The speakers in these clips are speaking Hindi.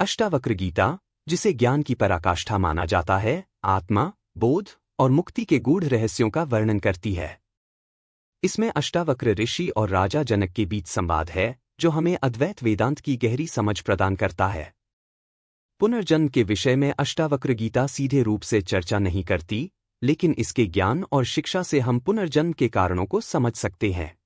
अष्टावक्र गीता, जिसे ज्ञान की पराकाष्ठा माना जाता है, आत्मा, बोध और मुक्ति के गूढ़ रहस्यों का वर्णन करती है। इसमें अष्टावक्र ऋषि और राजा जनक के बीच संवाद है, जो हमें अद्वैत वेदांत की गहरी समझ प्रदान करता है। पुनर्जन्म के विषय में अष्टावक्र गीता सीधे रूप से चर्चा नहीं करती, लेकिन इसके ज्ञान और शिक्षा से हम पुनर्जन्म के कारणों को समझ सकते हैं।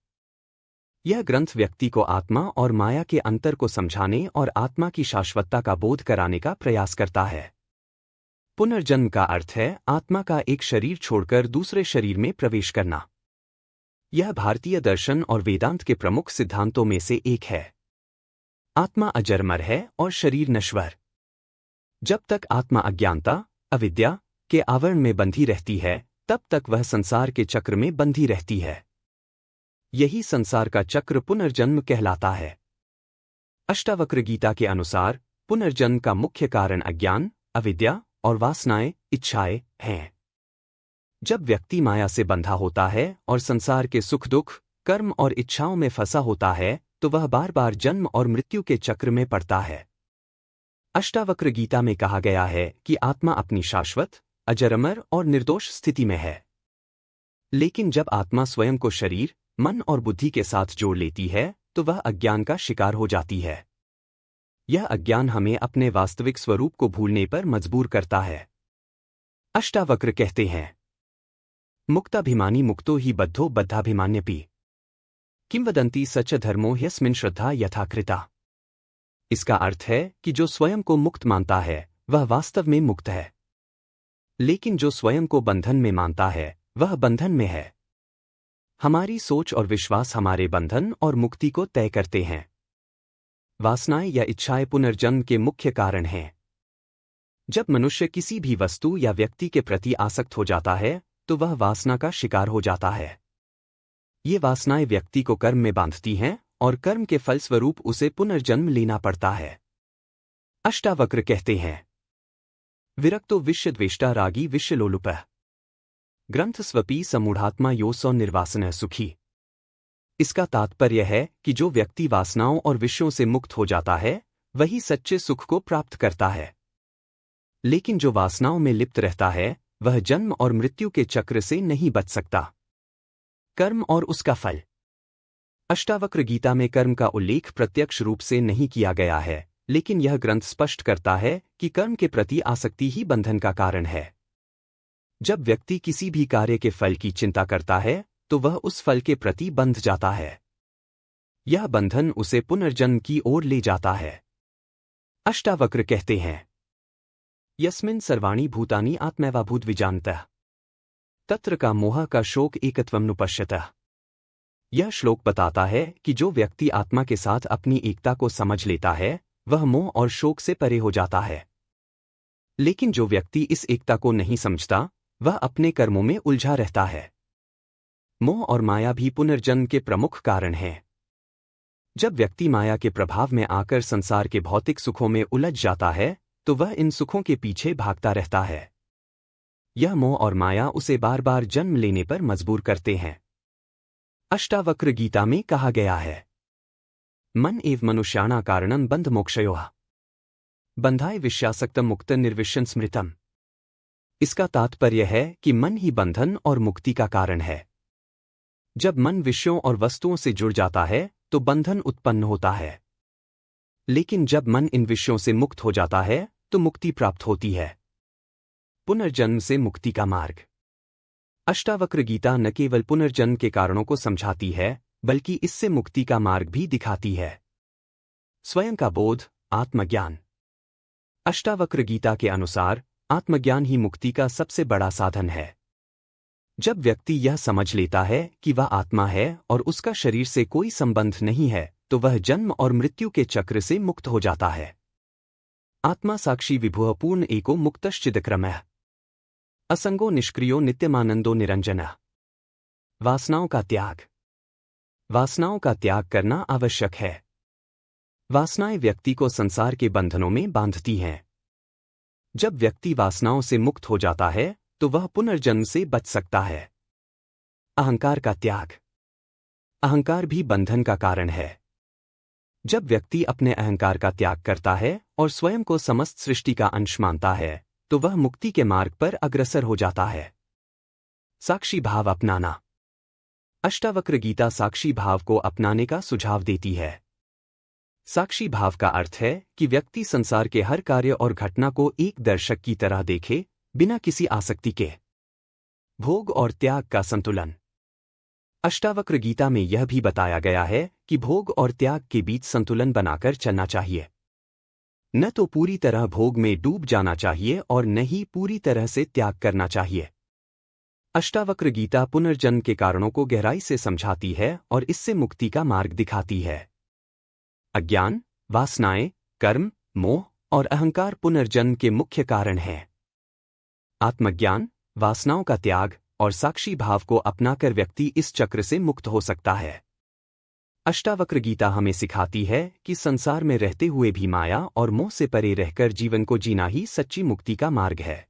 यह ग्रंथ व्यक्ति को आत्मा और माया के अंतर को समझाने और आत्मा की शाश्वतता का बोध कराने का प्रयास करता है। पुनर्जन्म का अर्थ है आत्मा का एक शरीर छोड़कर दूसरे शरीर में प्रवेश करना। यह भारतीय दर्शन और वेदांत के प्रमुख सिद्धांतों में से एक है। आत्मा अजरमर है और शरीर नश्वर। जब तक आत्मा अज्ञानता, अविद्या के आवरण में बंधी रहती है, तब तक वह संसार के चक्र में बंधी रहती है। यही संसार का चक्र पुनर्जन्म कहलाता है। अष्टावक्र गीता के अनुसार पुनर्जन्म का मुख्य कारण अज्ञान, अविद्या और वासनाएं, इच्छाएं हैं। जब व्यक्ति माया से बंधा होता है और संसार के सुख दुख, कर्म और इच्छाओं में फंसा होता है, तो वह बार बार जन्म और मृत्यु के चक्र में पड़ता है। अष्टावक्र गीता में कहा गया है कि आत्मा अपनी शाश्वत, अजरमर और निर्दोष स्थिति में है। लेकिन जब आत्मा स्वयं को शरीर, मन और बुद्धि के साथ जोड़ लेती है, तो वह अज्ञान का शिकार हो जाती है। यह अज्ञान हमें अपने वास्तविक स्वरूप को भूलने पर मजबूर करता है। अष्टावक्र कहते हैं, मुक्ताभिमानी मुक्तो ही बद्धो बद्धाभिमान्यपि किंवदंती सच धर्मो ह्यस्मिन् श्रद्धा यथा कृता। इसका अर्थ है कि जो स्वयं को मुक्त मानता है, वह वास्तव में मुक्त है। लेकिन जो स्वयं को बंधन में मानता है, वह बंधन में है। हमारी सोच और विश्वास हमारे बंधन और मुक्ति को तय करते हैं। वासनाएं या इच्छाएं पुनर्जन्म के मुख्य कारण हैं। जब मनुष्य किसी भी वस्तु या व्यक्ति के प्रति आसक्त हो जाता है, तो वह वासना का शिकार हो जाता है। ये वासनाएं व्यक्ति को कर्म में बांधती हैं और कर्म के फलस्वरूप उसे पुनर्जन्म लेना पड़ता है। अष्टावक्र कहते हैं, विरक्तो विश्यद्वेष्टा रागी विश्यलोलुपः ग्रंथ स्वपी समूढ़ात्मा यो सौ निर्वासन सुखी। इसका तात्पर्य है कि जो व्यक्ति वासनाओं और विषयों से मुक्त हो जाता है, वही सच्चे सुख को प्राप्त करता है। लेकिन जो वासनाओं में लिप्त रहता है, वह जन्म और मृत्यु के चक्र से नहीं बच सकता। कर्म और उसका फल। अष्टावक्र गीता में कर्म का उल्लेख प्रत्यक्ष रूप से नहीं किया गया है, लेकिन यह ग्रंथ स्पष्ट करता है कि कर्म के प्रति आसक्ति ही बंधन का कारण है। जब व्यक्ति किसी भी कार्य के फल की चिंता करता है, तो वह उस फल के प्रति बंध जाता है। यह बंधन उसे पुनर्जन्म की ओर ले जाता है। अष्टावक्र कहते हैं, यस्मिन् सर्वाणि भूतानि आत्मैवाभूत विजानतः तत्र का मोह का शोक एकत्वं नुपश्यतः। यह श्लोक बताता है कि जो व्यक्ति आत्मा के साथ अपनी एकता को समझ लेता है, वह मोह और शोक से परे हो जाता है। लेकिन जो व्यक्ति इस एकता को नहीं समझता, वह अपने कर्मों में उलझा रहता है। मोह और माया भी पुनर्जन्म के प्रमुख कारण हैं। जब व्यक्ति माया के प्रभाव में आकर संसार के भौतिक सुखों में उलझ जाता है, तो वह इन सुखों के पीछे भागता रहता है। यह मोह और माया उसे बार बार जन्म लेने पर मजबूर करते हैं। अष्टावक्र गीता में कहा गया है, मन एव मनुष्याणा कारणं बंध मोक्षयोः बंधाय विषयासक्तम मुक्त निर्विशन स्मृतम। इसका तात्पर्य है कि मन ही बंधन और मुक्ति का कारण है। जब मन विषयों और वस्तुओं से जुड़ जाता है, तो बंधन उत्पन्न होता है। लेकिन जब मन इन विषयों से मुक्त हो जाता है, तो मुक्ति प्राप्त होती है। पुनर्जन्म से मुक्ति का मार्ग। अष्टावक्र गीता न केवल पुनर्जन्म के कारणों को समझाती है, बल्कि इससे मुक्ति का मार्ग भी दिखाती है। स्वयं का बोध, आत्मज्ञान। अष्टावक्र गीता के अनुसार आत्मज्ञान ही मुक्ति का सबसे बड़ा साधन है। जब व्यक्ति यह समझ लेता है कि वह आत्मा है और उसका शरीर से कोई संबंध नहीं है, तो वह जन्म और मृत्यु के चक्र से मुक्त हो जाता है। आत्मा साक्षी विभुः पूर्ण एको मुक्तश्चिदक्रमः असंगो निष्क्रियो नित्यमानंदो निरंजनः। वासनाओं का त्याग। वासनाओं का त्याग करना आवश्यक है। वासनाएं व्यक्ति को संसार के बंधनों में बांधती हैं। जब व्यक्ति वासनाओं से मुक्त हो जाता है, तो वह पुनर्जन्म से बच सकता है। अहंकार का त्याग। अहंकार भी बंधन का कारण है। जब व्यक्ति अपने अहंकार का त्याग करता है और स्वयं को समस्त सृष्टि का अंश मानता है तो वह मुक्ति के मार्ग पर अग्रसर हो जाता है। साक्षी भाव अपनाना। अष्टावक्र गीता साक्षी भाव को अपनाने का सुझाव देती है। साक्षी भाव का अर्थ है कि व्यक्ति संसार के हर कार्य और घटना को एक दर्शक की तरह देखे, बिना किसी आसक्ति के। भोग और त्याग का संतुलन। अष्टावक्र गीता में यह भी बताया गया है कि भोग और त्याग के बीच संतुलन बनाकर चलना चाहिए। न तो पूरी तरह भोग में डूब जाना चाहिए और न ही पूरी तरह से त्याग करना चाहिए। अष्टावक्र गीता पुनर्जन्म के कारणों को गहराई से समझाती है और इससे मुक्ति का मार्ग दिखाती है। अज्ञान, वासनाएं, कर्म, मोह और अहंकार पुनर्जन्म के मुख्य कारण हैं। आत्मज्ञान, वासनाओं का त्याग और साक्षी भाव को अपनाकर व्यक्ति इस चक्र से मुक्त हो सकता है। अष्टावक्र गीता हमें सिखाती है कि संसार में रहते हुए भी माया और मोह से परे रहकर जीवन को जीना ही सच्ची मुक्ति का मार्ग है।